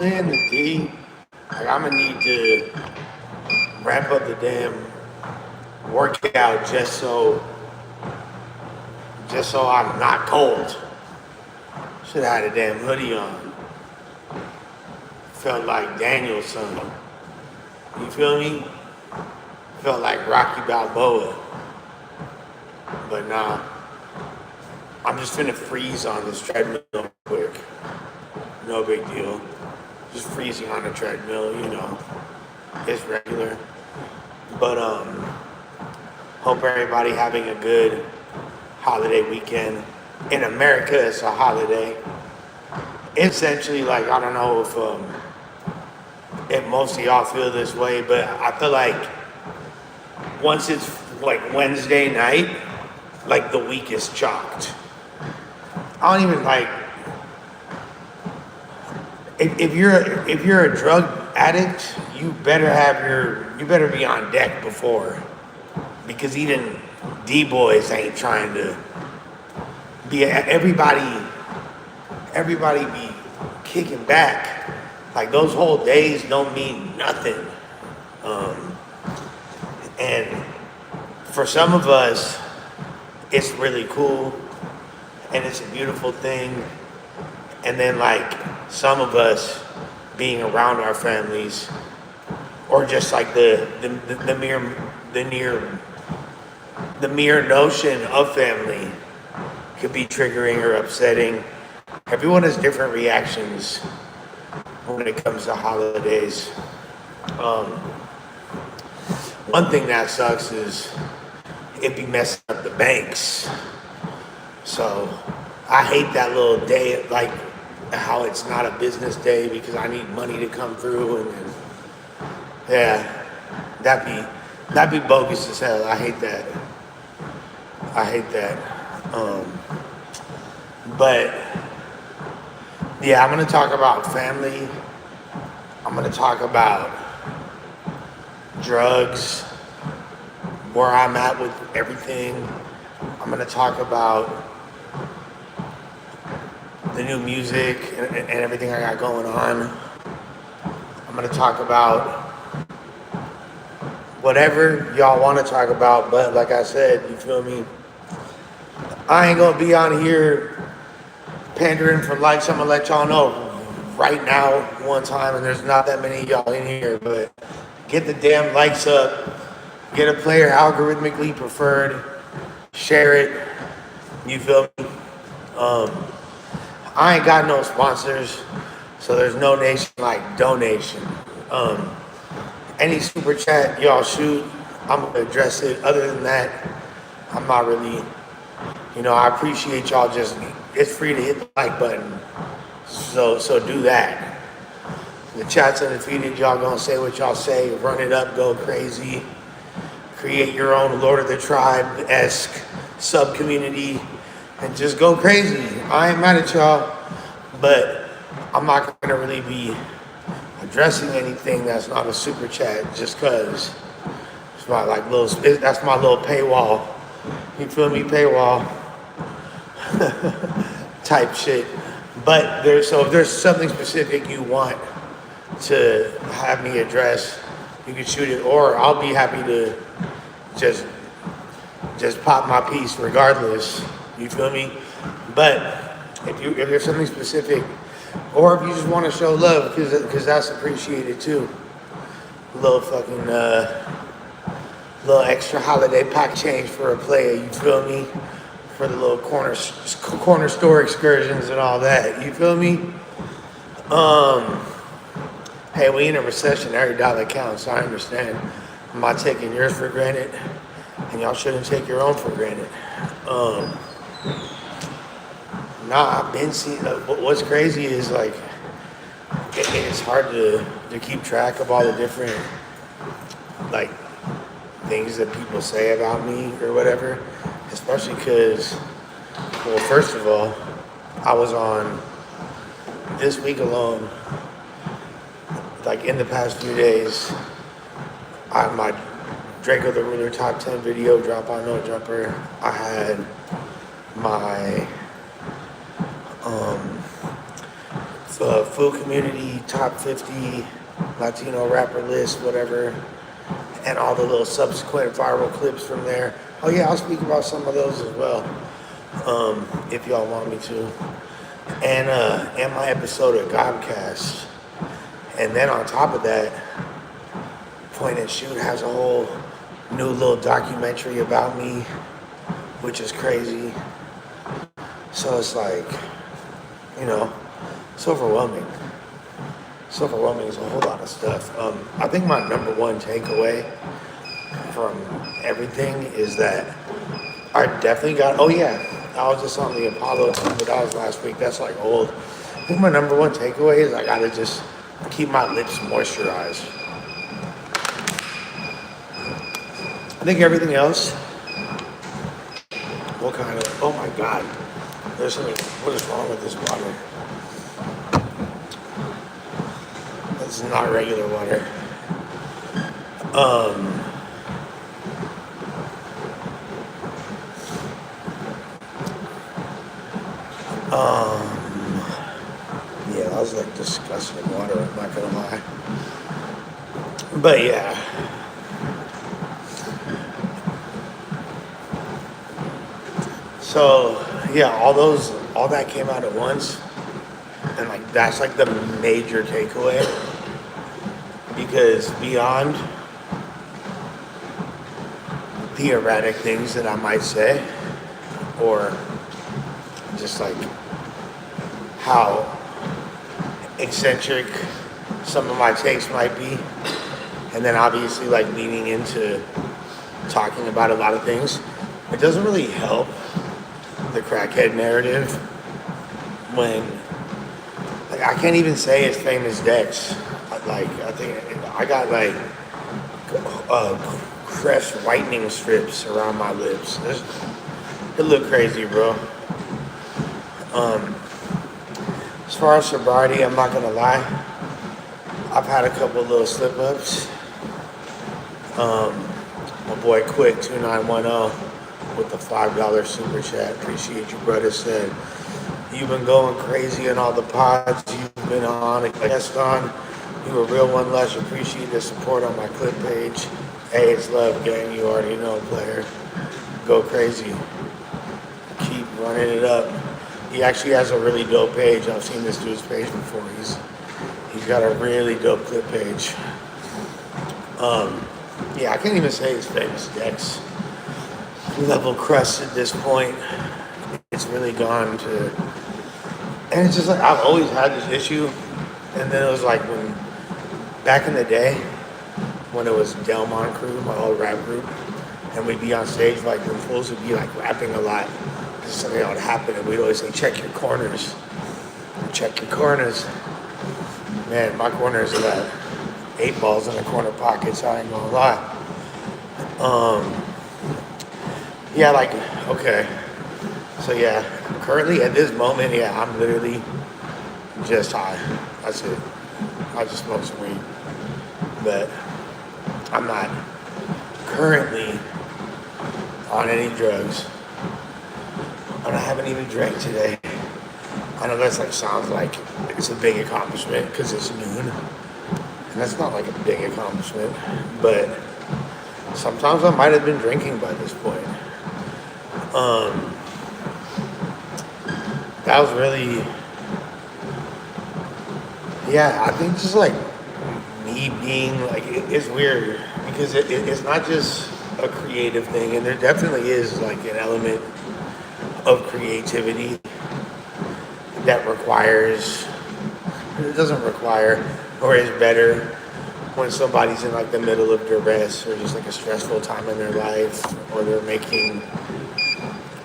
in the D, like I'm gonna need to ramp up the damn workout just so I'm not cold. Should have had a damn hoodie on. Felt like Daniel's son. You feel me? Felt like Rocky Balboa. But nah, I'm just finna freeze on this treadmill real quick. No big deal. Just freezing on the treadmill, it's regular. But hope everybody having a good holiday weekend. In America, it's a holiday. Essentially, like I don't know if most of y'all feel this way, but I feel like once it's like Wednesday night, like the week is chalked. I don't even like if you're a drug addict, you better be on deck before, because even D boys ain't trying to be everybody be kicking back. Like those whole days don't mean nothing. Um, and for some of us, it's really cool and it's a beautiful thing. And then like some of us being around our families, or just like the mere notion of family could be triggering or upsetting. Everyone has different reactions when it comes to holidays. Um, One thing that sucks is it be messing up the banks. So I hate that little day, like how it's not a business day because I need money to come through, and then, yeah, that'd be bogus as hell. I hate that. I hate that. But yeah, I'm gonna talk about family. I'm gonna talk about drugs, where I'm at with everything. I'm gonna talk about the new music and everything I got going on. I'm gonna talk about whatever y'all want to talk about, but like I said, you feel me? I ain't gonna be on here pandering for likes. I'm gonna let y'all know right now one time, and there's not that many of y'all in here, but get the damn likes up, get a player algorithmically preferred, share it, you feel me? I ain't got no sponsors, so there's no nation like donation. Any super chat y'all shoot, I'm gonna address it. Other than that, I'm not really, I appreciate y'all. Just, it's free to hit the like button, so do that. The chat's undefeated. Y'all gonna say what y'all say, run it up, go crazy, create your own Lord of the Tribe-esque sub community, and just go crazy. I ain't mad at y'all, but I'm not gonna really be addressing anything that's not a super chat, just cause it's my that's my little paywall. You feel me? Paywall type shit. But if there's something specific you want to have me address, you can shoot it, or I'll be happy to just pop my piece regardless. You feel me? But if there's something specific, or if you just want to show love, because that's appreciated too. A little fucking little extra holiday pack change for a player. You feel me? For the little corner store excursions and all that. You feel me? Hey, we in a recession. Every dollar counts. So I understand. I'm not taking yours for granted, and y'all shouldn't take your own for granted. I've been seeing. What's crazy is like it's hard to keep track of all the different like things that people say about me or whatever. Especially because, well, first of all, I was on this week alone. Like in the past few days, my Draco the Ruler top 10 video drop on No Jumper. I had my food community top 50 Latino rapper list, whatever, and all the little subsequent viral clips from there. Oh yeah, I'll speak about some of those as well, if y'all want me to. And my episode of Godcast. And then on top of that, Point and Shoot has a whole new little documentary about me, which is crazy. So it's like, you know, it's overwhelming. It's overwhelming. It's a whole lot of stuff. I think my number one takeaway from everything is that I definitely got, oh yeah, I was just on the Apollo team, but that was last week. That's like old. I think my number one takeaway is I gotta just keep my lips moisturized. I think everything else, what kind of, oh my God, there's something, what is wrong with this water? It's not regular water. Yeah, that was like disgusting water, I'm not gonna lie. But yeah. So yeah, all that came out at once. And like that's like the major takeaway. Because beyond the erratic things that I might say, or just like how eccentric some of my takes might be, and then obviously like leaning into talking about a lot of things, it doesn't really help the crackhead narrative when, like, I can't even say it's famous Dex. Like, I think I got like crest whitening strips around my lips. It looked crazy, bro. As far as sobriety, I'm not gonna lie. I've had a couple little slip ups. My boy Quick 2910 with the $5 super chat. Appreciate you, brother. Said you've been going crazy in all the pods you've been on, a guest on. You a real one, Lush. Appreciate the support on my clip page. Hey, it's love, gang. You already know, player. Go crazy. Keep running it up. He actually has a really dope page. I've seen this dude's page before. He's got a really dope clip page. Yeah, I can't even say it's famous Dex level crust at this point. It's really gone to, and it's just like I've always had this issue. And then it was like when back in the day when it was Delmon Crew, my old rap group, and we'd be on stage, like when fools would be like rapping a lot. Something that would happen, and we'd always say, check your corners. Check your corners. Man, my corners got 8 balls in the corner pockets, I ain't gonna lie. Yeah, like, okay. So yeah, currently at this moment, yeah, I'm literally just high. That's it. I just smoke some weed. But I'm not currently on any drugs. And I haven't even drank today. I know that's like sounds like it's a big accomplishment because it's noon. And that's not like a big accomplishment. But sometimes I might have been drinking by this point. That was really, yeah, I think just like me being like, it's weird because it's not just a creative thing. And there definitely is like an element of creativity that requires, it doesn't require, or is better when somebody's in like the middle of duress or just like a stressful time in their life, or they're making,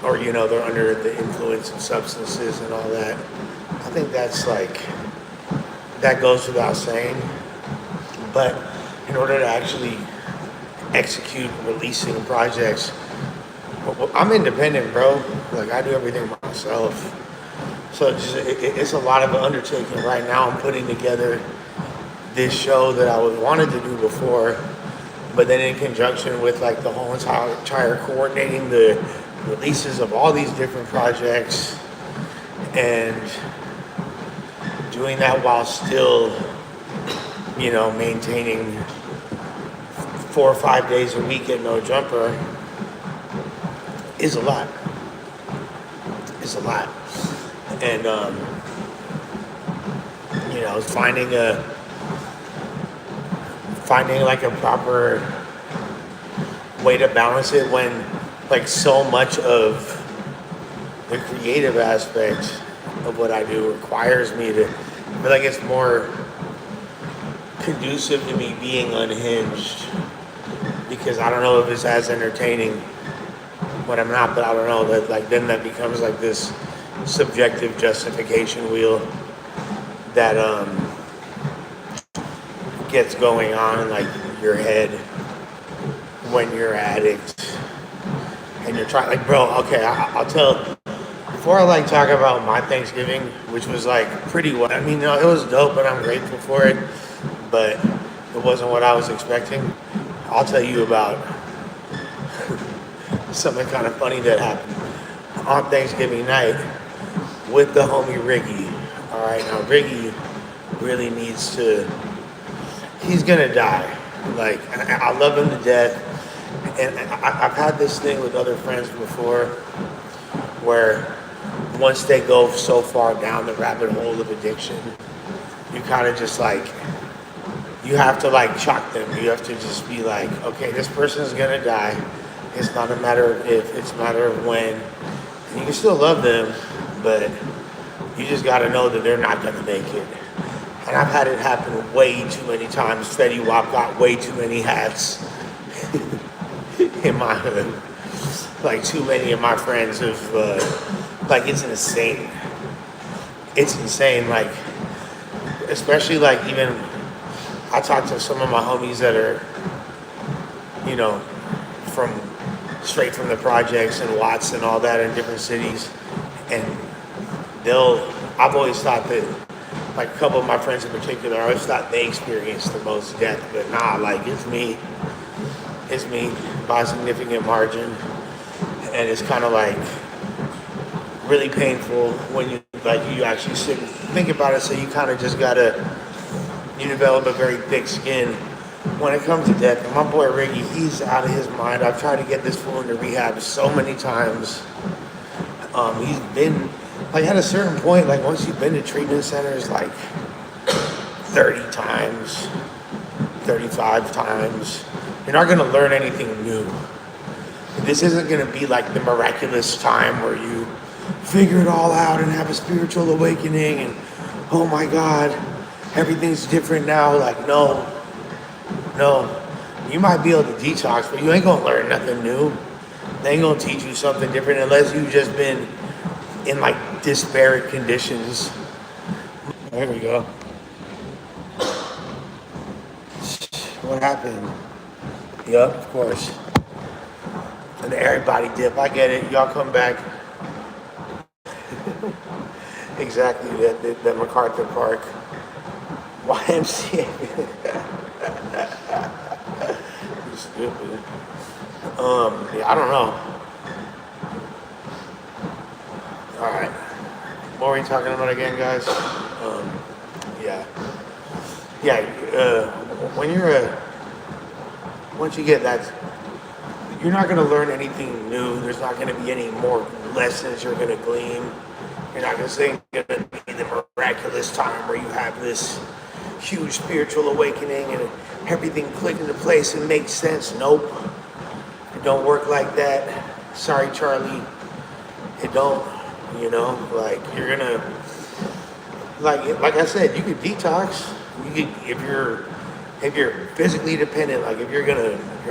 or you know, they're under the influence of substances and all that. I think that's like, that goes without saying. But in order to actually execute releasing projects, I'm independent, bro. Like, I do everything myself. So it's a lot of an undertaking right now. I'm putting together this show that I wanted to do before, but then in conjunction with like the whole entire coordinating the releases of all these different projects and doing that while still, maintaining 4 or 5 days a week at no jumper is a lot. It's a lot. And, finding like a proper way to balance it when like so much of the creative aspect of what I do requires me to I feel like it's more conducive to me being unhinged because I don't know if it's as entertaining when I'm not, but I don't know that like then that becomes like this subjective justification wheel that gets going on in like your head when you're addict and you're trying like bro okay I'll tell before I like talk about my Thanksgiving which was like pretty well I mean it was dope and I'm grateful for it but it wasn't what I was expecting. I'll tell you about something kind of funny that happened on Thanksgiving night with the homie Riggy. All right, now Riggy really needs to he's gonna die. Like, I love him to death. And I've had this thing with other friends before where once they go so far down the rabbit hole of addiction, you kind of just like, you have to like chalk them. You have to just be like, okay, this person is gonna die. It's not a matter of if, it's a matter of when. And you can still love them, but you just gotta know that they're not gonna make it. And I've had it happen way too many times. Fetty Wap got way too many hats in my hood. Like too many of my friends have, like it's insane. It's insane, like, especially like even, I talk to some of my homies that are, straight from the projects and Watts and all that in different cities. And I've always thought that, like a couple of my friends in particular, I always thought they experienced the most death, but nah, like it's me by a significant margin. And it's kind of like really painful when you actually sit and think about it. So you kind of just you develop a very thick skin when it comes to death. And my boy Riggy, he's out of his mind. I've tried to get this fool into rehab so many times. He's been, like at a certain point, like once you've been to treatment centers like 30 times, 35 times, you're not gonna learn anything new. This isn't gonna be like the miraculous time where you figure it all out and have a spiritual awakening and oh my God, everything's different now. Like, no. You might be able to detox, but you ain't gonna learn nothing new. They ain't gonna teach you something different unless you've just been in like disparate conditions. There we go. What happened? Yup, of course. And everybody dip. I get it. Y'all come back. Exactly. That MacArthur Park. YMCA. You're stupid. Yeah, I don't know. All right. What were we talking about again, guys? Once you get that, you're not going to learn anything new. There's not going to be any more lessons you're going to glean. You're not going to say it's going to be the miraculous time where you have this huge spiritual awakening and everything click into place and makes sense. Nope. It don't work like that. Sorry, Charlie. It don't. Like you're gonna, like I said, you could detox. You could, if you're physically dependent, like if you're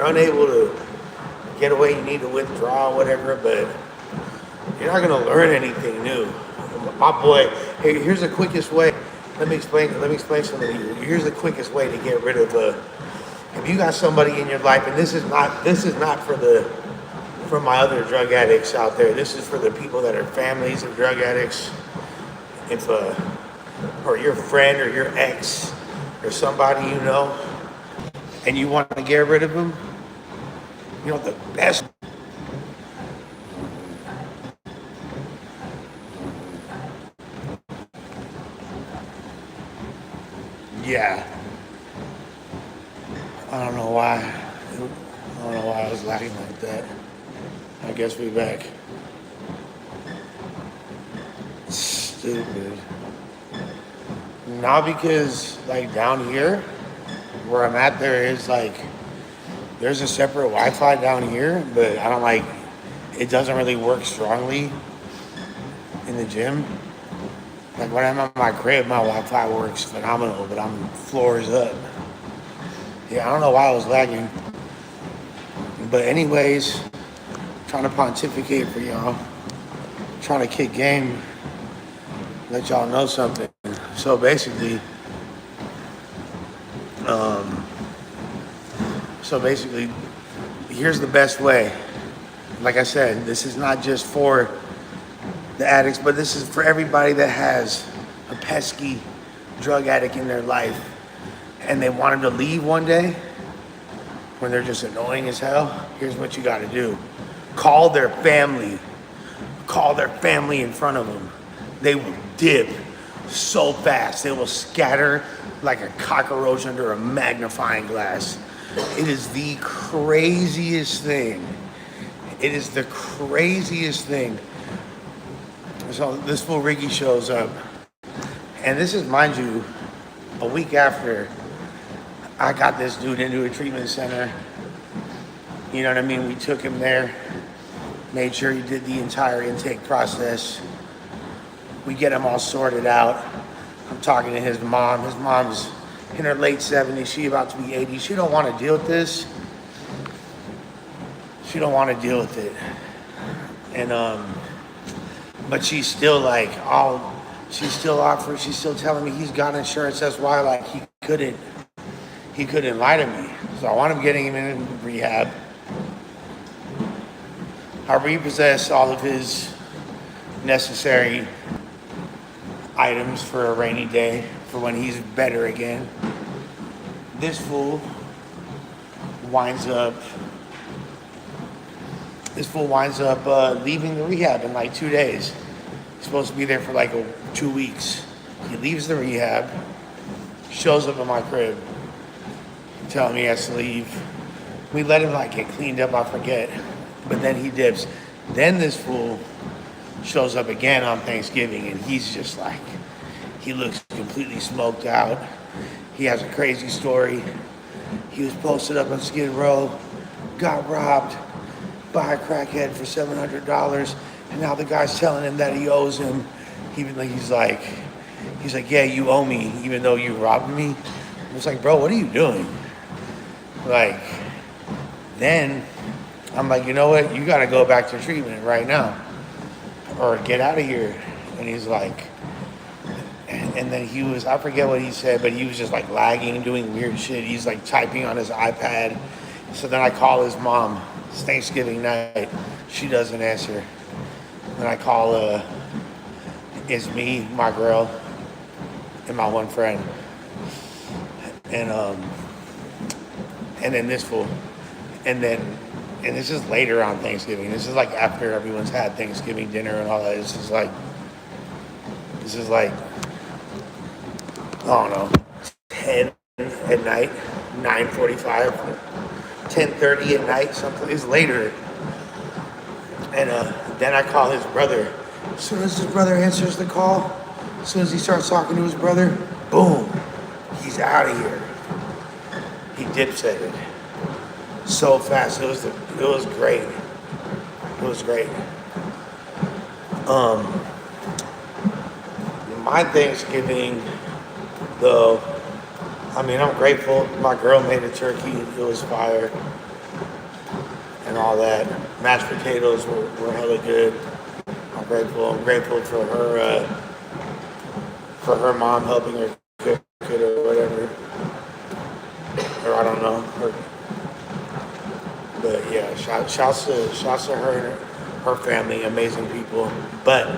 unable to get away, you need to withdraw, whatever. But you're not gonna learn anything new. My boy, hey, here's the quickest way. Let me explain something to you. Here's the quickest way to get rid of if you got somebody in your life, and this is not for my other drug addicts out there. This is for the people that are families of drug addicts. If or your friend or your ex or somebody you know, and you want to get rid of them, the best. yeah, I don't know why. I don't know why I was lagging like that. I guess we back. Stupid. Not because like down here where I'm at there is like there's a separate Wi-Fi down here, but I don't like it doesn't really work strongly in the gym. Like when I'm at my crib, my Wi-Fi works phenomenal, but I'm floors up. Yeah, I don't know why I was lagging. But anyways, trying to pontificate for y'all, trying to kick game, let y'all know something. So basically, um, so basically, here's the best way. Like I said, this is not just for the addicts, but this is for everybody that has a pesky drug addict in their life and they want them to leave one day when they're just annoying as hell. Here's what you got to do. Call their family. Call their family in front of them. They will dip so fast. They will scatter like a cockroach under a magnifying glass. It is the craziest thing. It is the craziest thing. So this fool Ricky shows up. And this is, mind you, a week after I got this dude into a treatment center. You know what I mean? We took him there, made sure he did the entire intake process. We get him all sorted out. I'm talking to his mom. His mom's in her late 70s. She about to be 80. She don't want to deal with this. She don't want to deal with it. And but she's still like, she's still offering. She's still telling me he's got insurance. That's why like he couldn't lie to me. So I want him getting him in rehab. I repossess all of his necessary items for a rainy day, for when he's better again. This fool winds up leaving the rehab in like 2 days. He's supposed to be there for like 2 weeks. He leaves the rehab, shows up at my crib, telling me he has to leave. We let him like get cleaned up, I forget. But then he dips. Then this fool shows up again on Thanksgiving and he's just like, he looks completely smoked out. He has a crazy story. He was posted up on Skid Row, got robbed by a crackhead for $700, and now the guy's telling him that he owes him. He's like, yeah, you owe me, even though you robbed me. I was like, bro, what are you doing? Like, then I'm like, you know what? You got to go back to treatment right now, or get out of here. And he's like, and then he was, I forget what he said, but he was just like lagging, doing weird shit. He's like typing on his iPad. So then I call his mom. It's Thanksgiving night. She doesn't answer. Then I call, it's me, my girl, and my one friend. And then this fool. And this is later on Thanksgiving. This is like after everyone's had Thanksgiving dinner and all that. This is like, I don't know, 10 at night, 9:45, 10:30 at night, something. It's later. And then I call his brother. As soon as his brother answers the call, as soon as he starts talking to his brother, boom, he's out of here. He dipset it so fast. It was great. It was great. My Thanksgiving, though, I mean, I'm grateful. My girl made a turkey. It was fire and all that. Mashed potatoes were hella good. I'm grateful. I'm grateful for her mom helping her cook it or whatever. Or I don't know. But yeah, shouts to her and her family, amazing people. But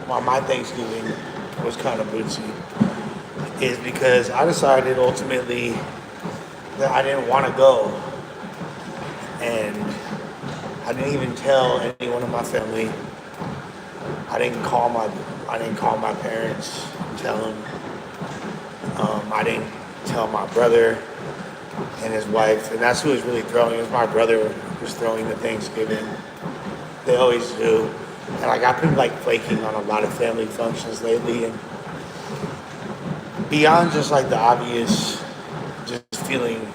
why my Thanksgiving was kind of bootsy is because I decided ultimately that I didn't want to go. And I didn't even tell anyone in my family. I didn't call my parents and tell them. I didn't tell my brother and his wife, and that's who was really throwing. It was my brother who was throwing the Thanksgiving. They always do. And like I've been like flaking on a lot of family functions lately, and beyond just like the obvious, just feeling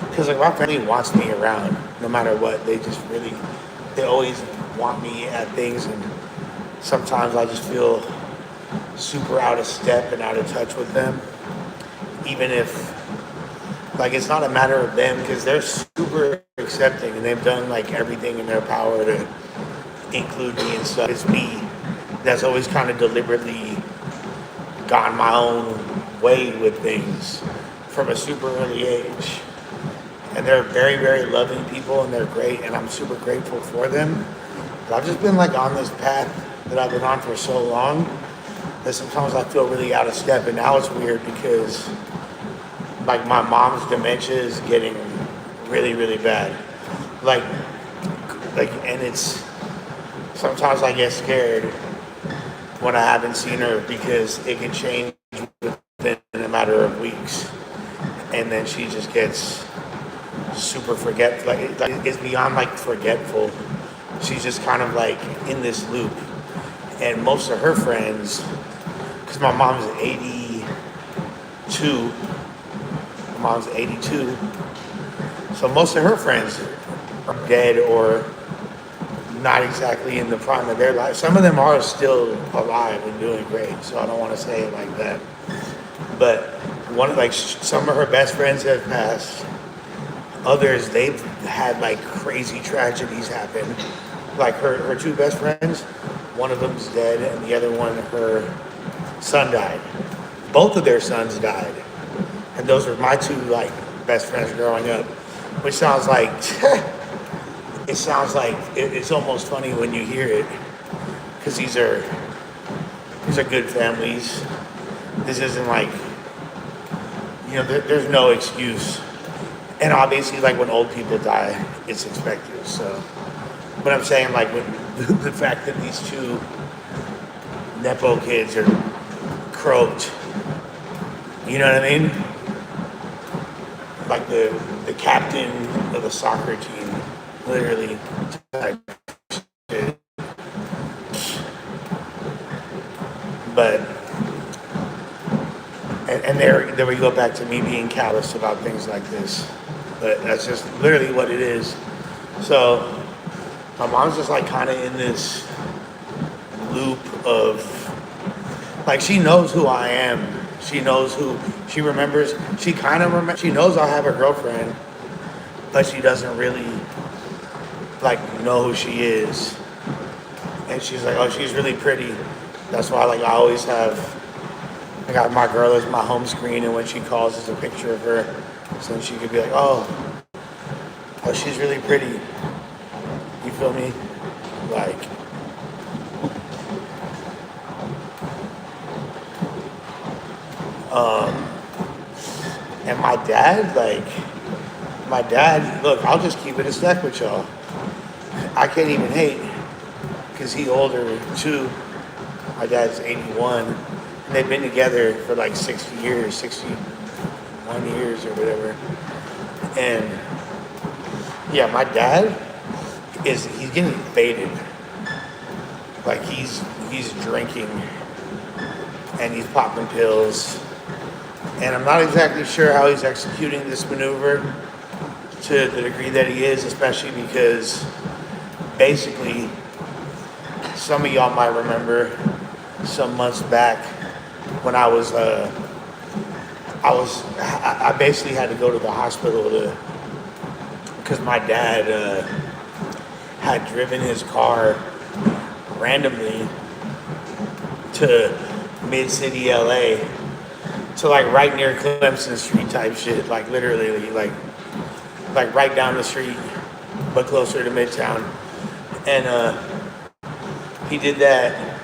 because like my family wants me around no matter what. They always want me at things, and sometimes I just feel super out of step and out of touch with them, even if like it's not a matter of them because they're super accepting and they've done like everything in their power to include me and stuff. It's me that's always kind of deliberately gone my own way with things from a super early age. And they're very, very loving people and they're great and I'm super grateful for them. But I've just been like on this path that I've been on for so long that sometimes I feel really out of step. And now it's weird because like my mom's dementia is getting really, really bad. Like, and it's sometimes I get scared when I haven't seen her because it can change within a matter of weeks, and then she just gets super forgetful. Like it's beyond like forgetful. She's just kind of like in this loop, and most of her friends, because my mom's 82. My mom's 82, so most of her friends are dead or not exactly in the prime of their life. Some of them are still alive and doing great, so I don't want to say it like that. But some of her best friends have passed. Others, they've had like crazy tragedies happen. Like her two best friends, one of them's dead, and the other one, her son died. Both of their sons died, and those were my two like best friends growing up. Which sounds like it sounds like it's almost funny when you hear it, because these are good families. This isn't like, there's no excuse. And obviously, like when old people die, it's expected. So, but I'm saying like with the fact that these two nepo kids are croaked, you know what I mean? Like the captain of the soccer team, literally. Type shit. But and there we go back to me being callous about things like this. But that's just literally what it is. So my mom's just like kind of in this loop of like she knows who I am. She knows who she remembers. She kind of remembers. She knows I have a girlfriend, but she doesn't really like know who she is. And she's like, oh, she's really pretty. That's why like I always have. I got my girl as my home screen, and when she calls, it's a picture of her, so she could be like, oh, she's really pretty. You feel me? Like. And my dad, look, I'll just keep it a stack with y'all. I can't even hate, because he older too. My dad's 81, and they've been together for like 61 years or whatever. And yeah, my dad he's getting faded. Like he's drinking and he's popping pills. And I'm not exactly sure how he's executing this maneuver to the degree that he is, especially because basically some of y'all might remember some months back when I basically had to go to the hospital because my dad had driven his car randomly to mid-city LA to like right near Clemson Street type shit, like literally like right down the street but closer to Midtown. And he did that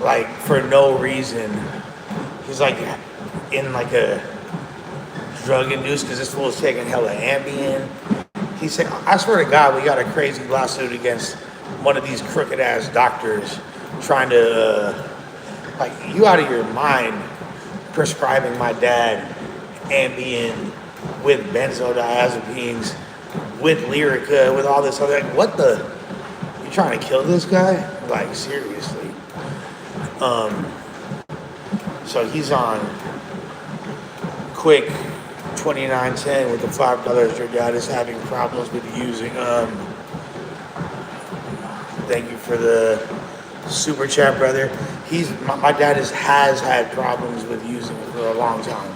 like for no reason. He's like in like a drug induced, because this fool was taking hella Ambien. He said, I swear to God, we got a crazy lawsuit against one of these crooked ass doctors trying to like, you out of your mind, prescribing my dad Ambien with benzodiazepines, with Lyrica, with all this other, like, what the, you trying to kill this guy? Like, seriously. So he's on quick 2910 with the $5. Your dad is having problems with using. Thank you for the super chat, brother. My dad has had problems with using it for a long time.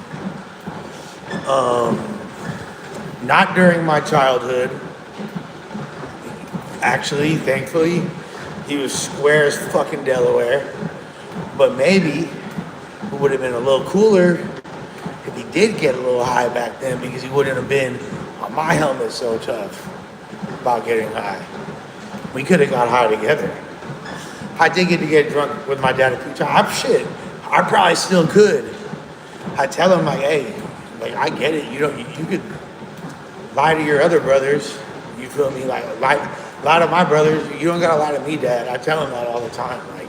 Not during my childhood. Actually, thankfully, he was square as fucking Delaware. But maybe it would have been a little cooler if he did get a little high back then, because he wouldn't have been on my helmet so tough about getting high. We could have got high together. I did get drunk with my dad a few times. Shit, I probably still could. I tell him, like, hey, like, I get it. You could lie to your other brothers. You feel me? Like, lie to my brothers. You don't gotta lie to me, Dad. I tell him that all the time. Like,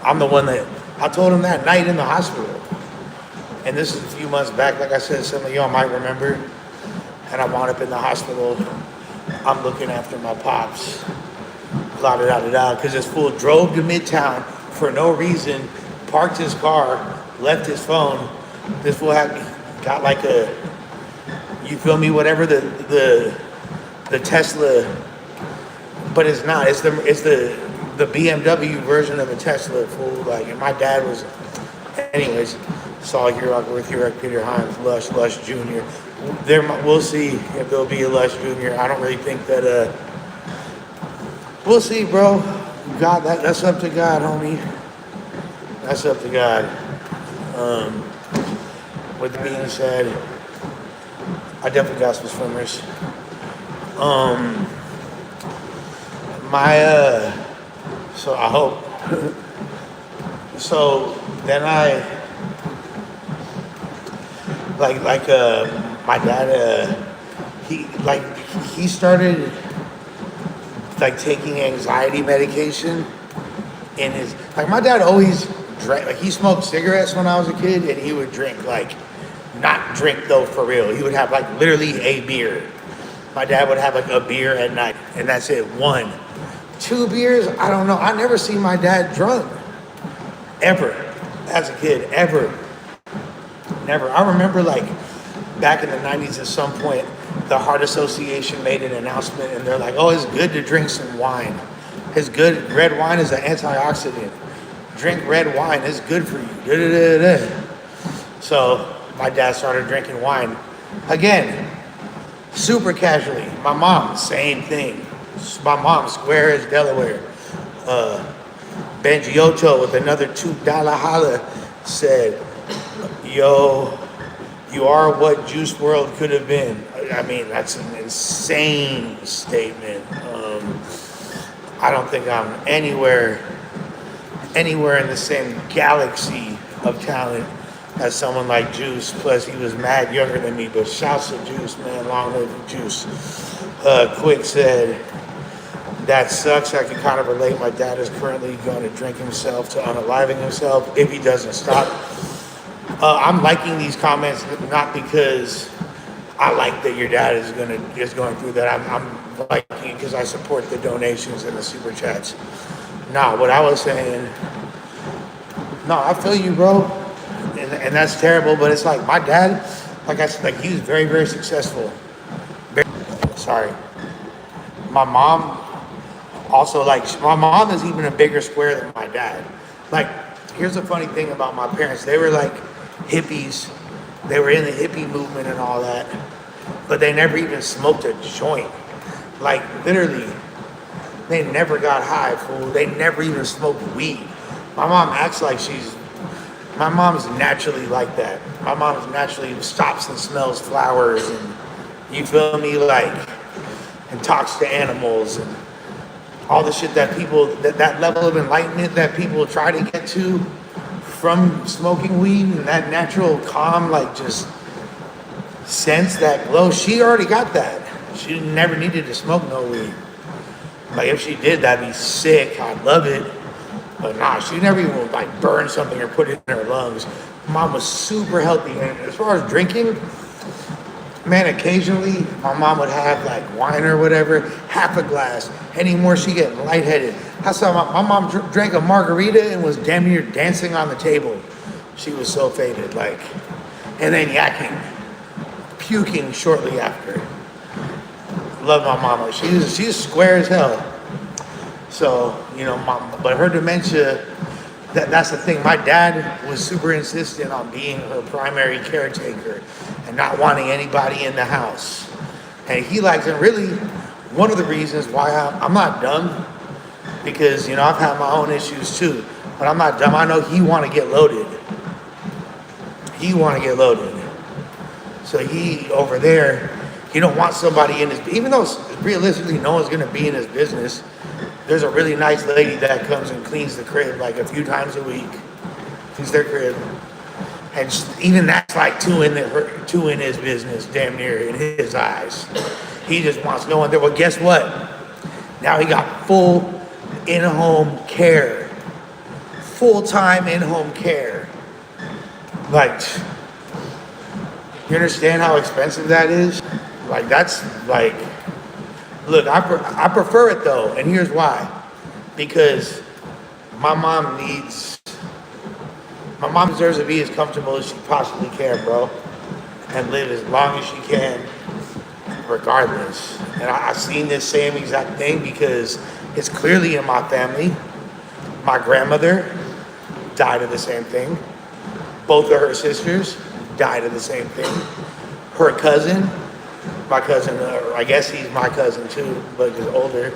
I'm the one that, I told him that night in the hospital. And this is a few months back. Like I said, some of y'all might remember. And I wound up in the hospital. I'm looking after my pops. La da da da da. Because this fool drove to Midtown for no reason, parked his car, left his phone. This fool got like a, you feel me, whatever the Tesla, but it's not. It's the BMW version of a Tesla, fool. Like, and my dad was, anyways. Saul Hurok, Worth Hurok, Peter Himes, Lush Jr. We'll see if there'll be a Lush Jr. I don't really think that. We'll see, bro. God, that's up to God, homie. That's up to God. With that being said, I definitely got some swimmers. So I hope. So then my dad, he started like taking anxiety medication in his, like, my dad always drank, like, he smoked cigarettes when I was a kid, and he would drink, like, not drink though for real. He would have like literally a beer. My dad would have like a beer at night, and that's it. 1, 2 beers, I don't know. I never seen my dad drunk. Ever. As a kid, ever. Never. I remember, like, back in the 90s at some point, the Heart Association made an announcement, and they're like, oh, it's good to drink some wine. It's good. Red wine is an antioxidant. Drink red wine. It's good for you. Da-da-da-da. So my dad started drinking wine. Again, super casually. My mom, same thing. My mom, square as Delaware. Benjioto with another $2 holla said, yo, you are what Juice WRLD could have been. I mean, that's an insane statement. I don't think I'm anywhere in the same galaxy of talent as someone like Juice. Plus, he was mad younger than me, but shouts to Juice, man. Long live Juice. Quick said, that sucks. I can kind of relate. My dad is currently going to drink himself to unaliving himself if he doesn't stop. I'm liking these comments not because I like that your dad is going through that. I'm liking it because I support the donations and the super chats. Nah, what I was saying, no, I feel you, bro. And that's terrible, but it's like my dad, like I said, like, he was very, very successful. Sorry. My mom also, like, my mom is even a bigger square than my dad. Like, here's the funny thing about my parents. They were like hippies. They were in the hippie movement and all that, but they never even smoked a joint. Like, literally, they never got high, fool. They never even smoked weed. My mom acts like my mom's naturally like that. My mom's naturally stops and smells flowers, and you feel me, like, and talks to animals and all the shit that people, that level of enlightenment that people try to get to from smoking weed, and that natural calm, like, just sense, that glow. She already got that. She never needed to smoke no weed. Like, if she did, that'd be sick. I'd love it. But nah, she never even, like, burn something or put it in her lungs. Mom was super healthy, and as far as drinking, man, occasionally my mom would have like wine or whatever, half a glass. Anymore, she getting lightheaded. I saw my mom drank a margarita and was damn near dancing on the table. She was so faded, like, and then yakking, puking shortly after. Love my mama. She's square as hell. So, mom, but her dementia, that's the thing. My dad was super insistent on being her primary caretaker and not wanting anybody in the house. And he likes it. Really, one of the reasons why I'm not dumb, because, I've had my own issues too, but I'm not dumb. I know he want to get loaded. So he, over there, he don't want somebody in his, even though realistically no one's going to be in his business, there's a really nice lady that comes and cleans the crib like a few times a week. Cleans their crib. And even that's like two in his business, damn near, in his eyes. He just wants no one there. Well, guess what? Now he got full in-home care. Full-time in-home care. Like, you understand how expensive that is? Like, that's like, look, I prefer it though, and here's why. Because my mom deserves to be as comfortable as she possibly can, bro, and live as long as she can, regardless. And I've seen this same exact thing because it's clearly in my family. My grandmother died of the same thing. Both of her sisters died of the same thing. Her cousin, my cousin, I guess he's my cousin too, but he's older.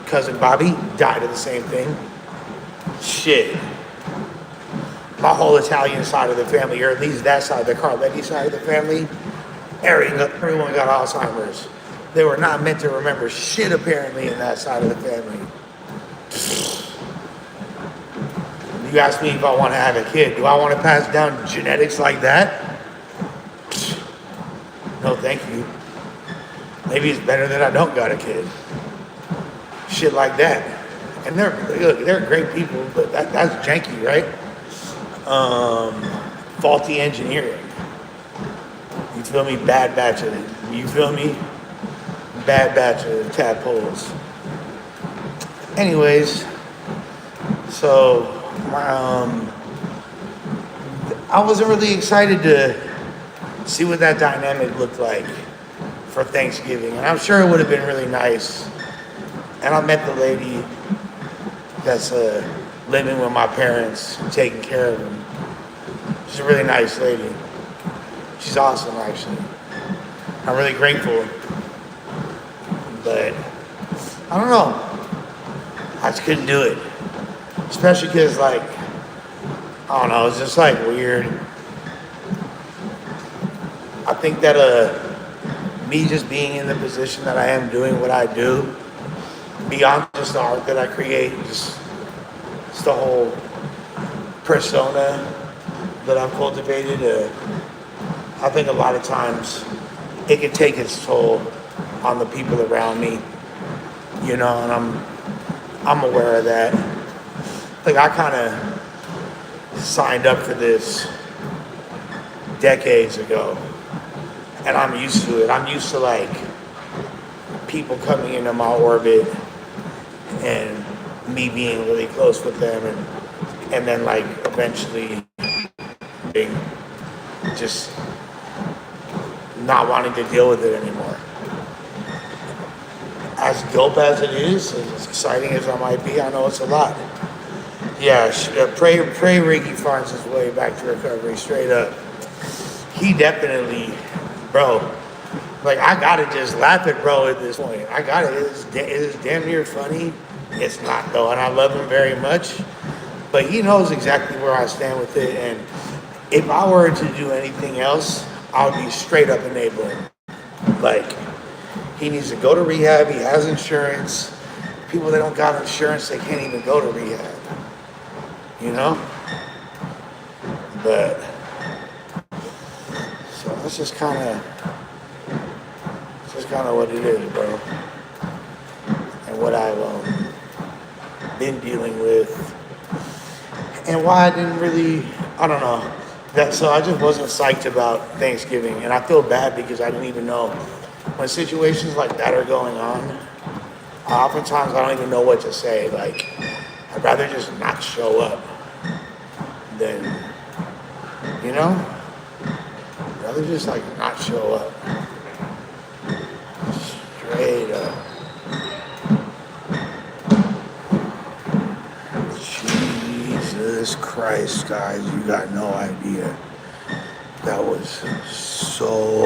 Cousin Bobby died of the same thing. Shit. My whole Italian side of the family, or at least that side, the Carletti side of the family, everyone got Alzheimer's. They were not meant to remember shit apparently in that side of the family. You ask me if I want to have a kid. Do I want to pass down genetics like that? No, thank you. Maybe it's better that I don't got a kid. Shit like that. And they're great people, but that's janky, right? Faulty engineering. You feel me? Bad batch of it. You feel me? Bad batch of tadpoles. Anyways, so I wasn't really excited to see what that dynamic looked like for Thanksgiving. And I'm sure it would have been really nice. And I met the lady that's living with my parents, taking care of them. She's a really nice lady. She's awesome, actually. I'm really grateful. But I don't know. I just couldn't do it. Especially because, like, I don't know, it's just like weird. I think that me just being in the position that I am doing what I do, beyond just the art that I create, just the whole persona that I've cultivated, I think a lot of times it can take its toll on the people around me, and I'm aware of that. Like, I kind of signed up for this decades ago, and I'm used to it. I'm used to, like, people coming into my orbit and me being really close with them, and then, like, eventually just not wanting to deal with it anymore. As dope as it is, as exciting as I might be, I know it's a lot. Yeah, pray Ricky finds his way back to recovery, straight up. He definitely, bro, like, I gotta just laugh at bro at this point. I got it. It's damn near funny. It's not, though, and I love him very much. But he knows exactly where I stand with it, and if I were to do anything else, I would be straight up enabling. Like, he needs to go to rehab. He has insurance. People that don't got insurance, they can't even go to rehab. But so that's just kind of what it is, bro. And what I've been dealing with, and why I didn't really I don't know. So I just wasn't psyched about Thanksgiving, and I feel bad because I didn't even know when situations like that are going on. Oftentimes I don't even know what to say. Like, I'd rather just not show up than, you know, I'd rather just like not show up. Straight up. Jesus Christ, guys, you got no idea. That was so,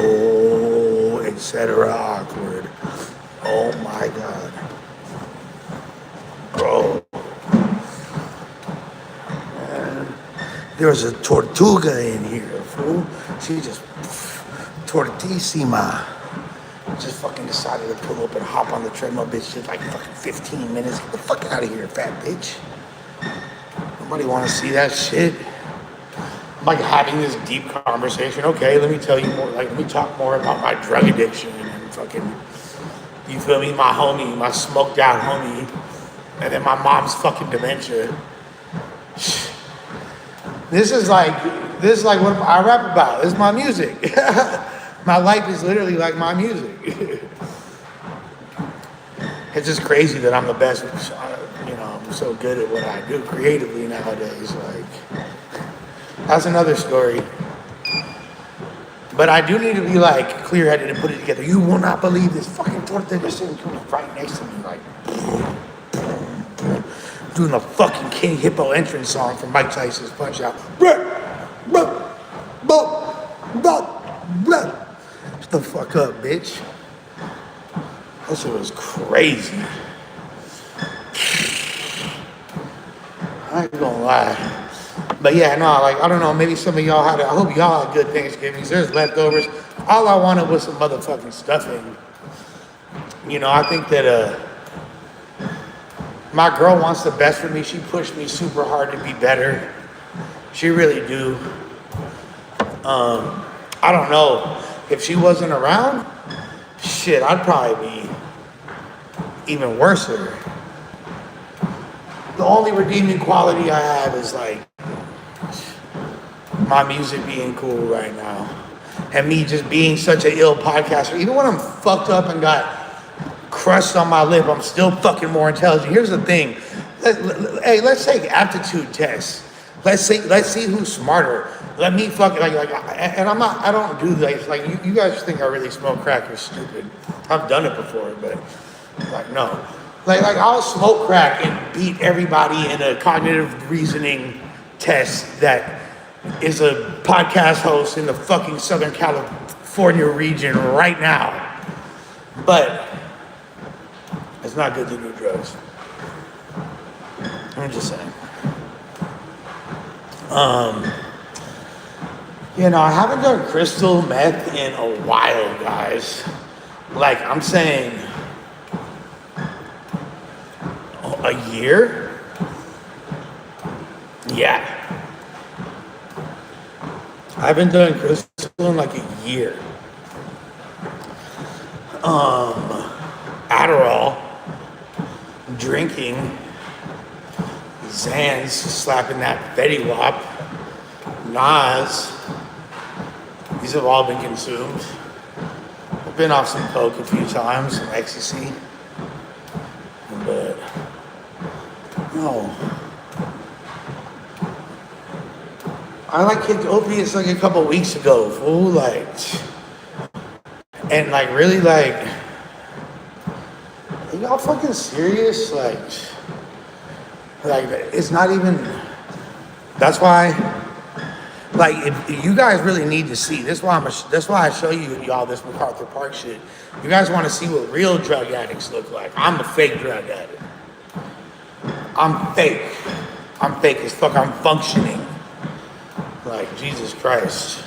etc. awkward. Oh my God. Bro. Man. There was a tortuga in here, fool. She just, tortissima. Just fucking decided to pull up and hop on the treadmill, bitch. Just like fucking 15 minutes. Get the fuck out of here, fat bitch. Nobody want to see that shit. I'm like having this deep conversation. Okay, let me tell you more. Like, let me talk more about my drug addiction and fucking, you feel me? My homie, my smoked out homie, and then my mom's fucking dementia. This is like what I rap about. This is my music. My life is literally like my music. It's just crazy that I'm the best. You know, I'm so good at what I do creatively nowadays. Like, that's another story. But I do need to be like clear-headed and put it together. You will not believe this fucking torta just right next to me, like doing the fucking King Hippo entrance song from Mike Tyson's Punch Out. Shut the fuck up, bitch. That shit was crazy. I ain't gonna lie. But yeah, no, like, I don't know, maybe some of y'all I hope y'all had good Thanksgivings. There's leftovers. All I wanted was some motherfucking stuffing. You know, I think that my girl wants the best for me. She pushed me super hard to be better. She really do. I don't know. If she wasn't around, shit, I'd probably be even worse. The only redeeming quality I have is like my music being cool right now. And me just being such an ill podcaster. Even when I'm fucked up and got crust on my lip, I'm still fucking more intelligent. Here's the thing. Hey, let's take aptitude tests. Let's see who's smarter. Let me fucking and I don't do this. Like, you guys think I really smoke crack? You're stupid. I've done it before, but like, no. Like I'll smoke crack and beat everybody in a cognitive reasoning test that is a podcast host in the fucking Southern California region right now. But it's not good to do drugs. I'm just saying. You know, I haven't done crystal meth in a while, guys. Like, I'm saying a year? Yeah. I haven't done crystal in like a year. Adderall, drinking, Zans, slapping that Fetty Wap, Nas. These have all been consumed. I've been off some coke a few times, some ecstasy, but no. I like kicked opiates like a couple weeks ago, fool. Like, and like really like, are y'all fucking serious? Like it's not even. That's why. Like, if you guys really need to see, that's why I show y'all this MacArthur Park shit. You guys want to see what real drug addicts look like. I'm a fake drug addict. I'm fake as fuck. I'm functioning. Like, Jesus Christ.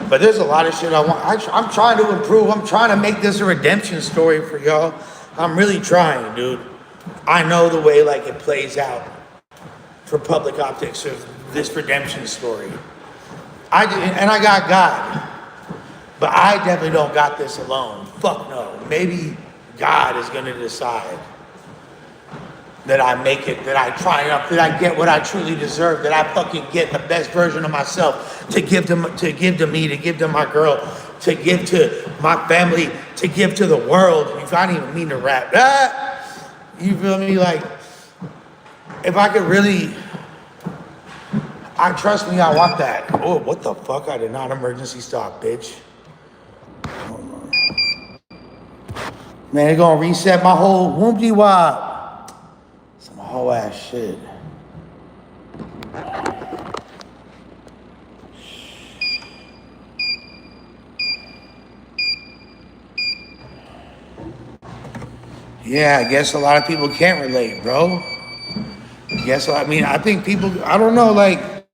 But there's a lot of shit I'm trying to improve. I'm trying to make this a redemption story for y'all. I'm really trying, dude. I know the way, like, it plays out for public optics of this redemption story. I got God, but I definitely don't got this alone. Fuck no. Maybe God is gonna decide. that I make it, that I triumph, that I get what I truly deserve, that I fucking get the best version of myself to give to me, to give to my girl, to give to my family, to give to the world. I don't even mean to rap. You feel me? Like, if I could really, trust me, I want that. Oh, what the fuck? I did not emergency stop, bitch. Man, they're gonna reset my whole whoopty wop. Some whole ass shit. Yeah, I guess a lot of people can't relate, bro. I think people, I don't know, like,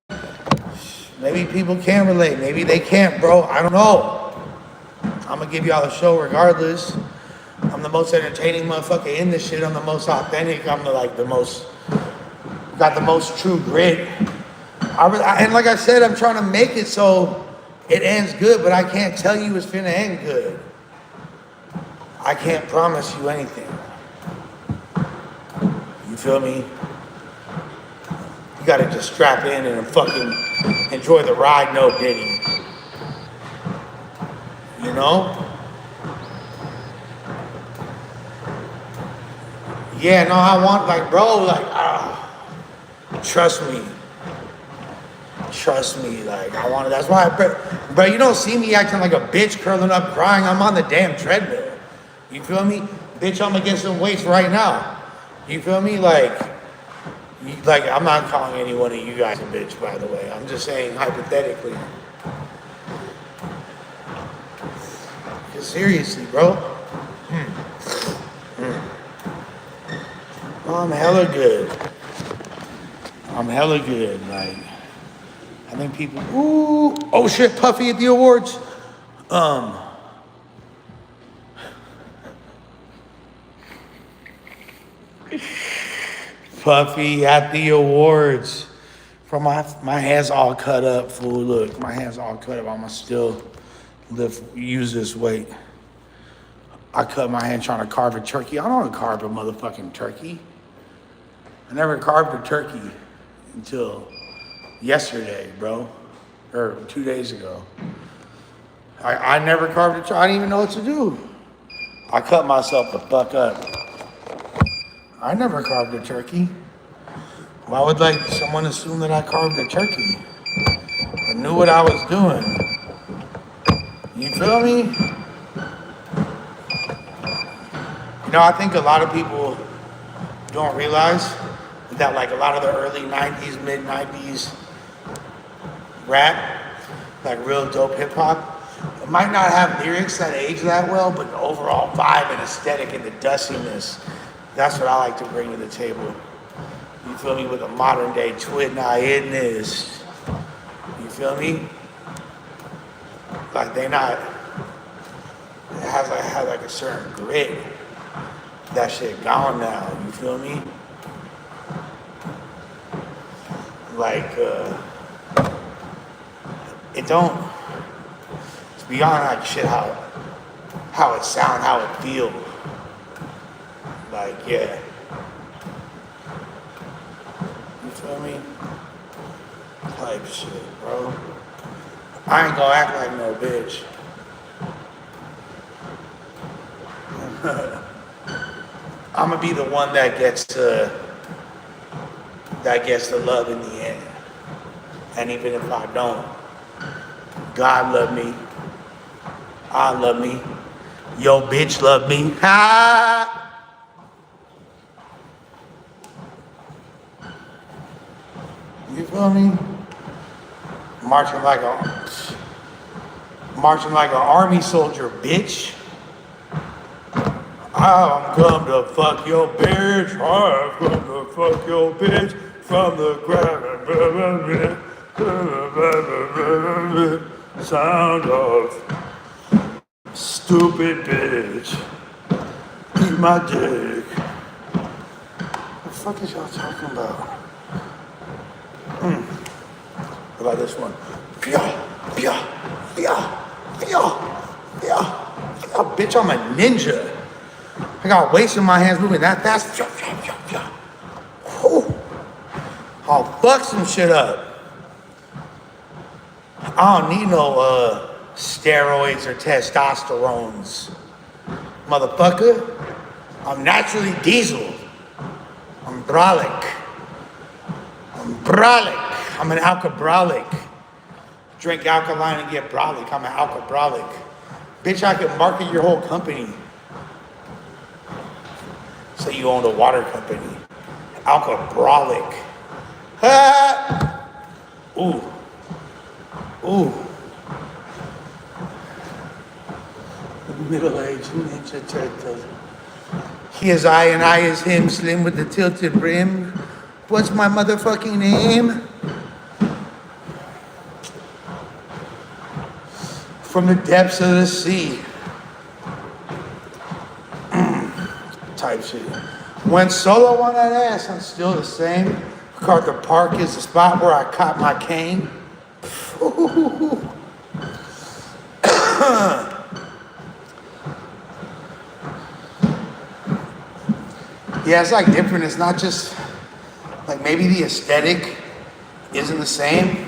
maybe people can relate. Maybe they can't, bro. I don't know. I'm gonna give y'all a show regardless. I'm the most entertaining motherfucker in this shit. I'm the most authentic. I'm got the most true grit. And like I said, I'm trying to make it so it ends good, but I can't tell you it's finna end good. I can't promise you anything. You feel me? You gotta just strap in and fucking enjoy the ride, no Diddy. You know? Yeah, no, I want, like, bro, like, trust me. Trust me, like, I want it. That's why, bro, you don't see me acting like a bitch curling up crying. I'm on the damn treadmill. You feel me? Bitch, I'm against some weights right now. You feel me? Like, I'm not calling any one of you guys a bitch, by the way. I'm just saying hypothetically. Just seriously, bro. I'm hella good. Like, I think people, ooh, oh shit, Puffy at the awards. Puffy at the awards. From my hands all cut up, fool. Look, my hands all cut up. I'ma still use this weight. I cut my hand trying to carve a turkey. I don't want to carve a motherfucking turkey. I never carved a turkey until yesterday, bro. Or 2 days ago. I never carved a turkey. I didn't even know what to do. I cut myself the fuck up. I never carved a turkey. Why would someone assume that I carved a turkey? I knew what I was doing. You feel me? You know, I think a lot of people don't realize that a lot of the early 90s, mid 90s rap, real dope hip hop, it might not have lyrics that age that well, but the overall vibe and aesthetic and the dustiness, that's what I like to bring to the table. You feel me? With a modern day twin in this. You feel me? They not, it has a certain grit. That shit gone now, you feel me? It don't, it's beyond shit how it sound, how it feel. Yeah. You feel me? Type shit, bro. I ain't gonna act like no bitch. I'm gonna be the one that gets the love in the end. And even if I don't, God love me. I love me. Yo, bitch love me. Ha! You feel me? Marching like an army soldier, bitch. I'm come to fuck your bitch. I'm come to fuck your bitch from the ground. Sound of stupid bitch. Eat my dick. What the fuck is y'all talking about? What about this one? Bitch, I'm a ninja. I got weights in my hands moving that fast. I'll fuck some shit up. I don't need no steroids or testosterones. Motherfucker, I'm naturally diesel. I'm brolic. I'm an alcoholic. Drink alkaline and get brolic. I'm an alcoholic. Bitch, I can market your whole company. Say you own a water company. Alcoholic. Ha! Ooh. Middle-aged Ninja Turtle. He is I and I is him, slim with the tilted brim. What's my motherfucking name? From the depths of the sea. Type shit. Went solo on that ass, I'm still the same. MacArthur Park is the spot where I caught my cane. Yeah, it's like different. It's not just like maybe the aesthetic isn't the same.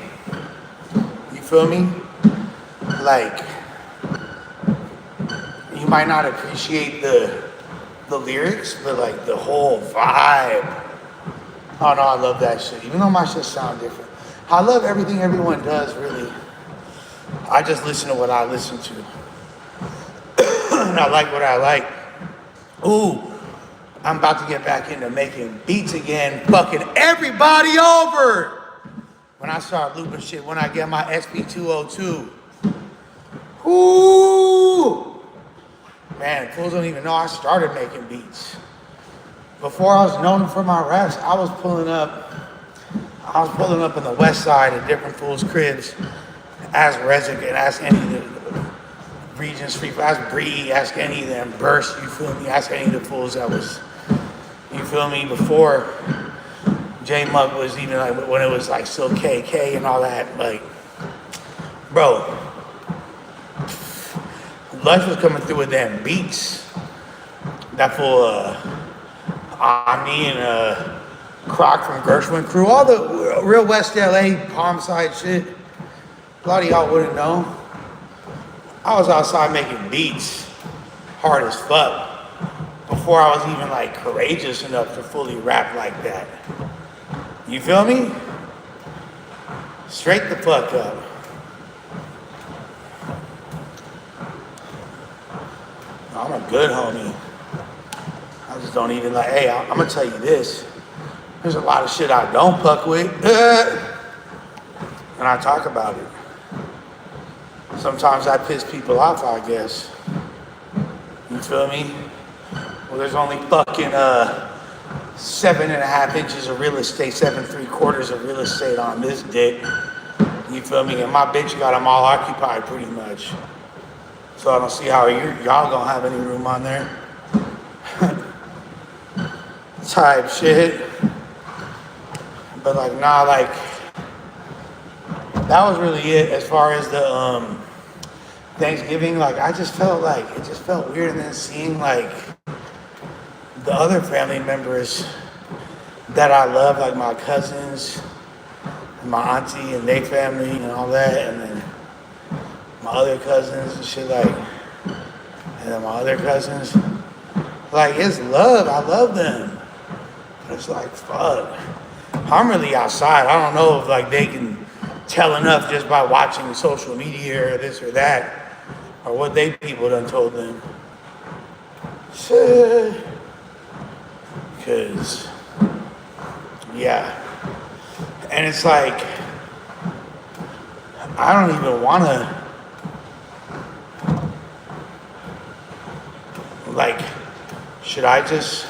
You feel me? Like you might not appreciate the lyrics, but like the whole vibe. Oh no, I love that shit. Even though my shit sound different. I love everything everyone does, really. I just listen to what I listen to. And I like what I like. Ooh, I'm about to get back into making beats again, fucking everybody over. When I start looping shit, when I get my SP202. Ooh. Man, fools don't even know I started making beats. Before I was known for my raps, I was pulling up in the west side at different fools' cribs. Ask Rezik and ask any of the Region Street, ask Bree, ask any of them, Burst, you feel me? Ask any of the fools that was, you feel me, before J Mug was even like, when it was like still KK and all that, like, bro, Lush was coming through with them beats. That fool, Omni and Croc from Gershwin Crew, all the real West LA Palm Side shit. A lot of y'all wouldn't know. I was outside making beats, hard as fuck, before I was even like courageous enough to fully rap like that. You feel me? Straight the fuck up. I'm a good homie. I just don't even like, hey, I'm gonna tell you this. There's a lot of shit I don't fuck with. And I talk about it. Sometimes I piss people off, I guess. You feel me? Well, there's only fucking 7.5 inches of real estate, 7 3/4 of real estate on this dick. You feel me? And my bitch got them all occupied pretty much. So I don't see how y'all gonna have any room on there. Type shit. But like, nah, like, that was really it as far as the Thanksgiving. Like, I just felt like, it just felt weird. And then seeing like the other family members that I love, like my cousins and my auntie and their family and all that. And then my other cousins and shit, like, and then my other cousins, like, it's love. I love them. But it's like, fuck. I'm really outside. I don't know if like they can tell enough just by watching social media or this or that, or what they people done told them. Cause, yeah. And it's like, I don't even wanna, like, should I just,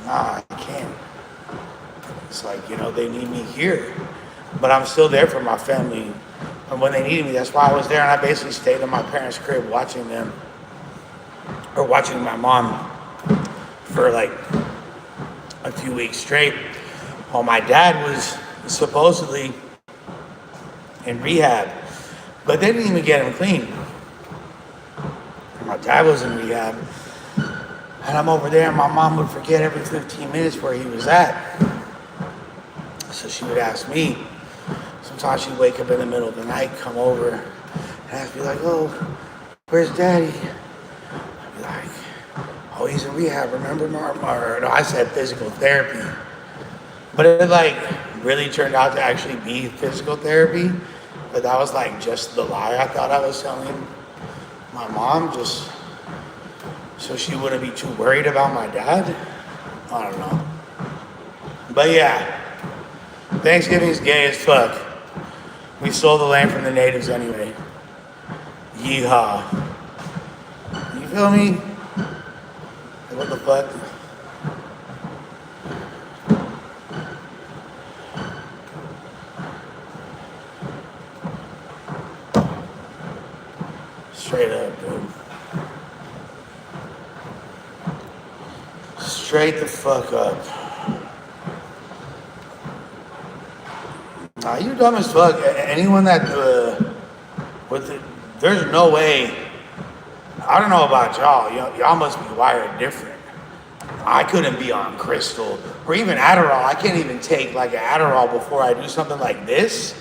nah, I can't. It's like, you know, they need me here, but I'm still there for my family. And when they needed me, that's why I was there. And I basically stayed in my parents' crib watching them, or watching my mom for like a few weeks straight. While my dad was supposedly in rehab, but they didn't even get him clean. My dad was in rehab, and I'm over there, and my mom would forget every 15 minutes where he was at. So she would ask me. Sometimes she'd wake up in the middle of the night, come over, and ask me like, "Oh, where's Daddy?" I'd be like, "Oh, he's in rehab. Remember, Mar?" No, I said physical therapy, but it like really turned out to actually be physical therapy. But that was like just the lie I thought I was telling my mom, just so she wouldn't be too worried about my dad. I don't know. But yeah, Thanksgiving's gay as fuck. We stole the land from the natives anyway. Yeehaw. You feel me? What the fuck? Straight up, dude. Straight the fuck up. Nah, you dumb as fuck. Anyone that there's no way. I don't know about y'all. Y'all must be wired different. I couldn't be on crystal or even Adderall. I can't even take like an Adderall before I do something like this.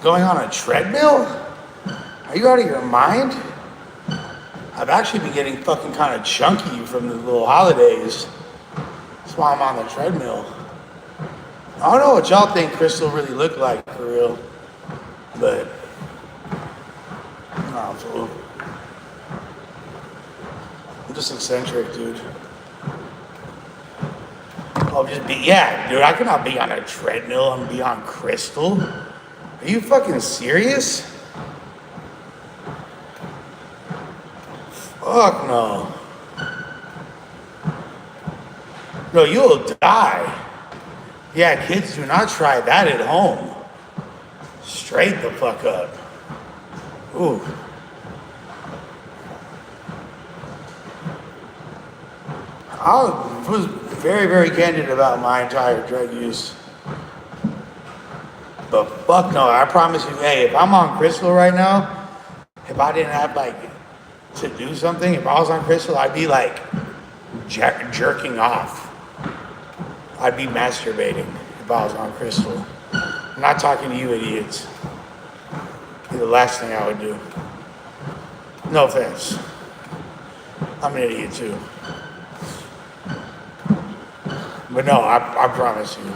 Going on a treadmill? Are you out of your mind? I've actually been getting fucking kind of chunky from the little holidays. That's why I'm on the treadmill. I don't know what y'all think crystal really looked like for real, but nah, fool. I'm just eccentric, dude. Yeah, dude, I cannot be on a treadmill and be on crystal. Are you fucking serious? Fuck no. No, you'll die. Yeah, kids, do not try that at home. Straight the fuck up. Ooh. I was very, very candid about my entire drug use. But fuck no, I promise you, hey, if I'm on crystal right now, if I didn't have like to do something, if I was on crystal, I'd be like jerking off. I'd be masturbating if I was on crystal. I'm not talking to you idiots. It'd be the last thing I would do. No offense. I'm an idiot too. But no, I promise you.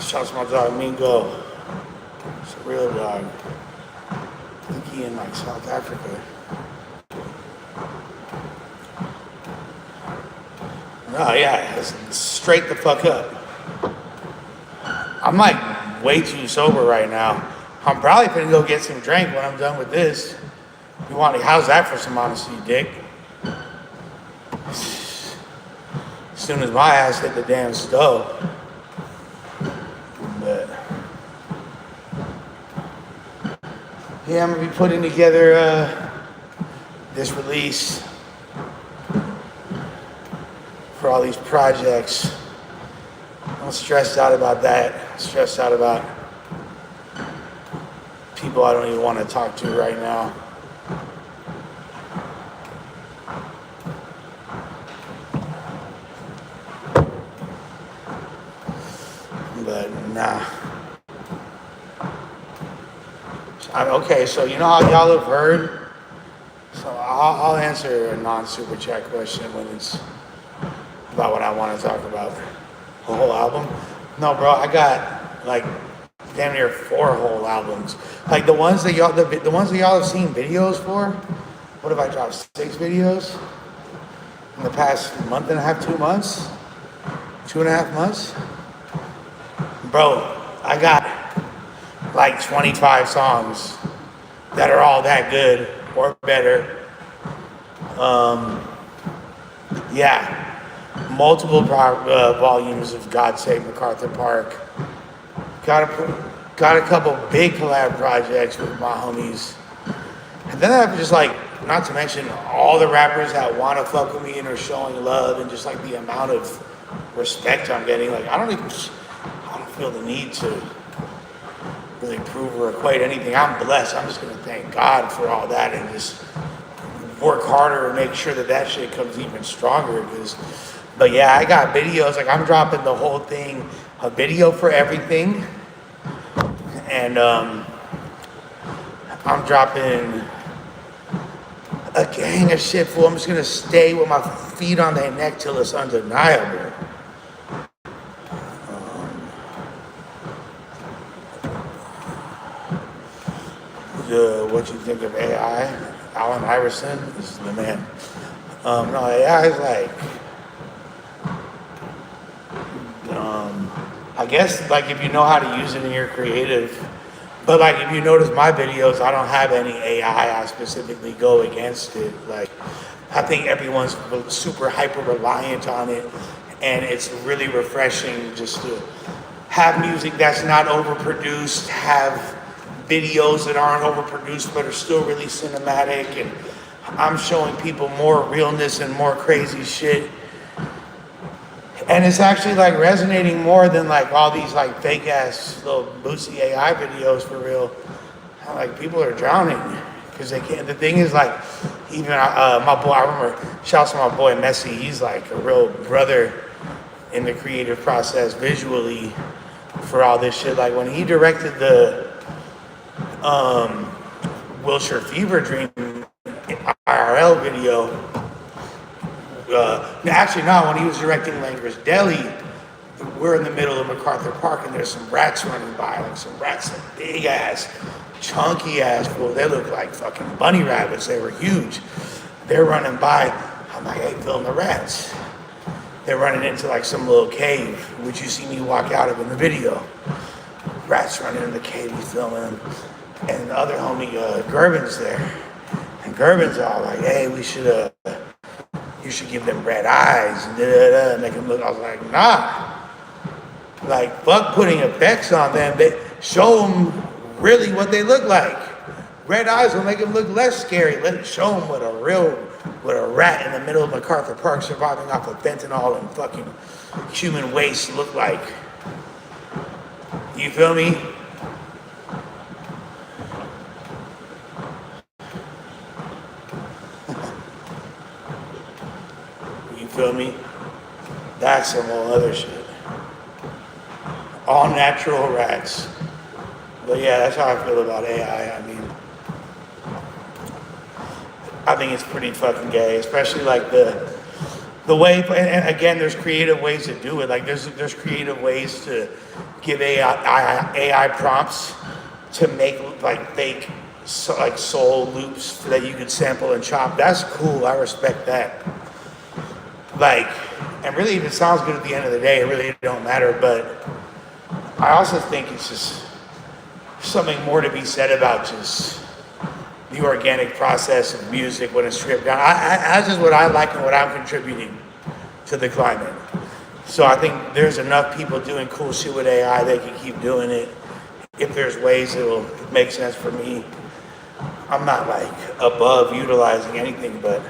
Shouts to my dog, Mingo. It's a real dog. I think he in like South Africa. Oh yeah, it's straight the fuck up. I'm like way too sober right now. I'm probably gonna go get some drink when I'm done with this. How's that for some honesty, dick? As soon as my ass hit the damn stove. But yeah, I'm gonna be putting together this release for all these projects. I'm stressed out about that. Stressed out about people I don't even want to talk to right now. But nah. Okay, so you know how y'all have heard? So I'll answer a non-super chat question when it's about what I want to talk about. The whole album? No, bro, I got like damn near 4 whole albums. Like the ones that y'all have seen videos for. What have I dropped? 6 videos in the past month and a half, 2 months, 2.5 months. Bro, I got like 25 songs that are all that good or better. Yeah. Multiple volumes of God Save MacArthur Park. Got a couple big collab projects with my homies. And then I have just like, not to mention all the rappers that want to fuck with me and are showing love and just like the amount of respect I'm getting. Like I don't feel the need to really prove or equate anything. I'm blessed. I'm just gonna thank God for all that and just work harder and make sure that shit comes even stronger because But yeah, I got videos. Like I'm dropping the whole thing, a video for everything, and I'm dropping a gang of shit. Fool. I'm just gonna stay with my feet on their neck till it's undeniable. What you think of AI? Allen Iverson is the man. No, AI is like, I guess like if you know how to use it in your creative, but like if you notice my videos, I don't have any AI. I specifically go against it. Like I think everyone's super hyper reliant on it, and it's really refreshing just to have music that's not overproduced, have videos that aren't overproduced but are still really cinematic, and I'm showing people more realness and more crazy shit. And it's actually like resonating more than like all these like fake ass little Boosie AI videos for real. Like people are drowning because they can't. The thing is like, even my boy, I remember, shouts to my boy Messi. He's like a real brother in the creative process visually for all this shit. Like when he directed the Wilshire Fever Dream IRL video. Actually, no, when he was directing Langer's Deli, we're in the middle of MacArthur Park and there's some rats running by, like some rats, like big ass, chunky ass, fool. They look like fucking bunny rabbits. They were huge. They're running by. I'm like, hey, film the rats. They're running into like some little cave, which you see me walk out of in the video. Rats running in the cave, he's filming them. And the other homie, Gerben's there. And Gerben's all like, hey, you should give them red eyes and make them look. I was like, nah. Like, fuck putting effects on them. They show them really what they look like. Red eyes will make them look less scary. Show them what a rat in the middle of MacArthur Park surviving off of fentanyl and fucking human waste look like. You feel me? You feel me? That's some whole other shit. All natural rats. But yeah, that's how I feel about AI. I mean, I think it's pretty fucking gay, especially like the way, and again, there's creative ways to do it. Like there's creative ways to give AI prompts to make like fake like soul loops that you could sample and chop. That's cool. I respect that. Like, and really, if it sounds good at the end of the day, it really don't matter. But I also think it's just something more to be said about just the organic process of music when it's stripped down. That's just what I like and what I'm contributing to the climate. So I think there's enough people doing cool shit with AI, they can keep doing it. If there's ways it will make sense for me. I'm not like above utilizing anything, but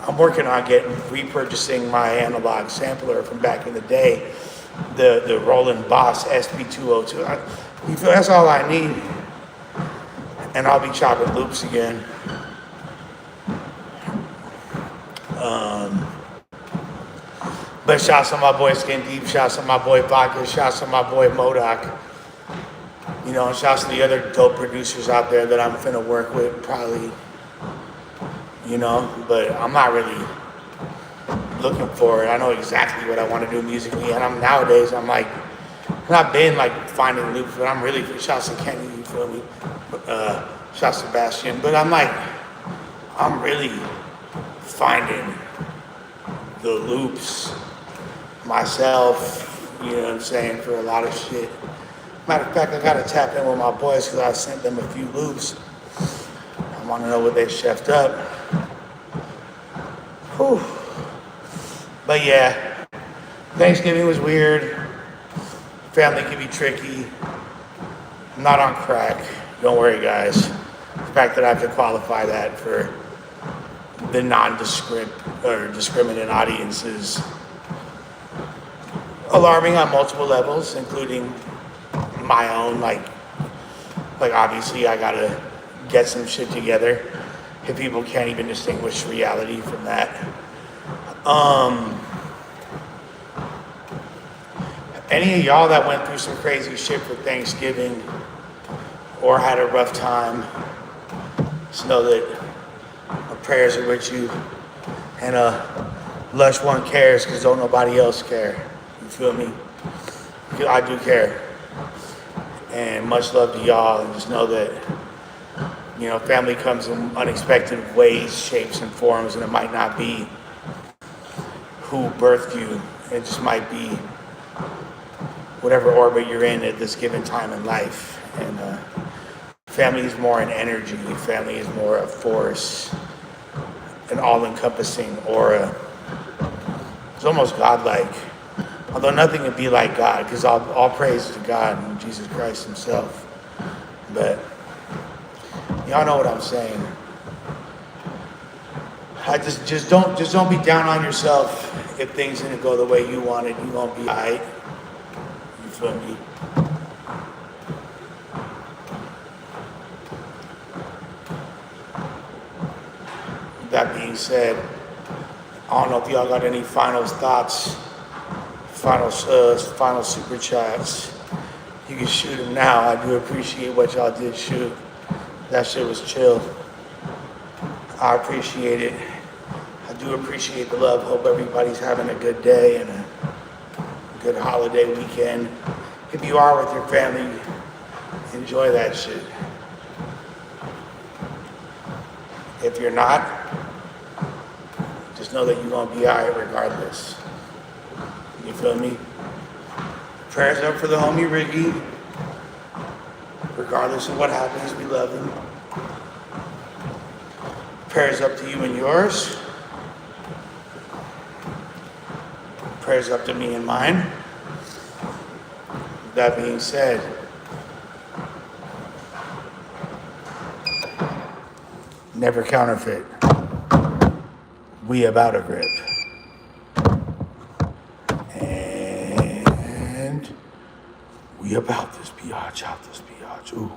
I'm working on repurchasing my analog sampler from back in the day, the Roland Boss SP202. You feel that's all I need. And I'll be chopping loops again. But shouts on my boy Skin Deep, shouts on my boy Vodka, shouts on my boy Modoc. You know, and shouts to the other dope producers out there that I'm finna work with, probably. You know, but I'm not really looking for it. I know exactly what I want to do musically, and I'm like, I've been like finding loops, but I'm really, shouts to Kenny, you feel me? Shouts to Sebastian, but I'm really finding the loops myself, you know what I'm saying, for a lot of shit. Matter of fact, I gotta tap in with my boys because I sent them a few loops. I want to know what they chefed up. Whew. But yeah, Thanksgiving was weird. Family can be tricky. I'm not on crack. Don't worry, guys. The fact that I have to qualify that for the nondescript or discriminant audience is alarming on multiple levels, including my own. Like obviously, I gotta get some shit together if people can't even distinguish reality from that. Any of y'all that went through some crazy shit for Thanksgiving or had a rough time, just know that our prayers are with you. And Lush One cares because don't nobody else care. You feel me? I do care. And much love to y'all, and just know that, you know, family comes in unexpected ways, shapes, and forms, and it might not be who birthed you. It just might be whatever orbit you're in at this given time in life. And family is more an energy. Family is more a force, an all-encompassing aura. It's almost godlike. Although nothing can be like God, because all praise to God and Jesus Christ himself. But y'all know what I'm saying. I just don't be down on yourself if things didn't go the way you wanted. You won't be alright. You feel me? That being said, I don't know if y'all got any final thoughts, final super chats. You can shoot them now. I do appreciate what y'all did shoot. That shit was chill. I appreciate it. I do appreciate the love. Hope everybody's having a good day and a good holiday weekend. If you are with your family, enjoy that shit. If you're not, just know that you're gonna be alright regardless. You feel me? Prayers up for the homie Ricky. Regardless of what happens, we love him. Prayers up to you and yours. Prayers up to me and mine. That being said, never counterfeit. We about a grip. And we about this biatch, out this biatch. Ooh.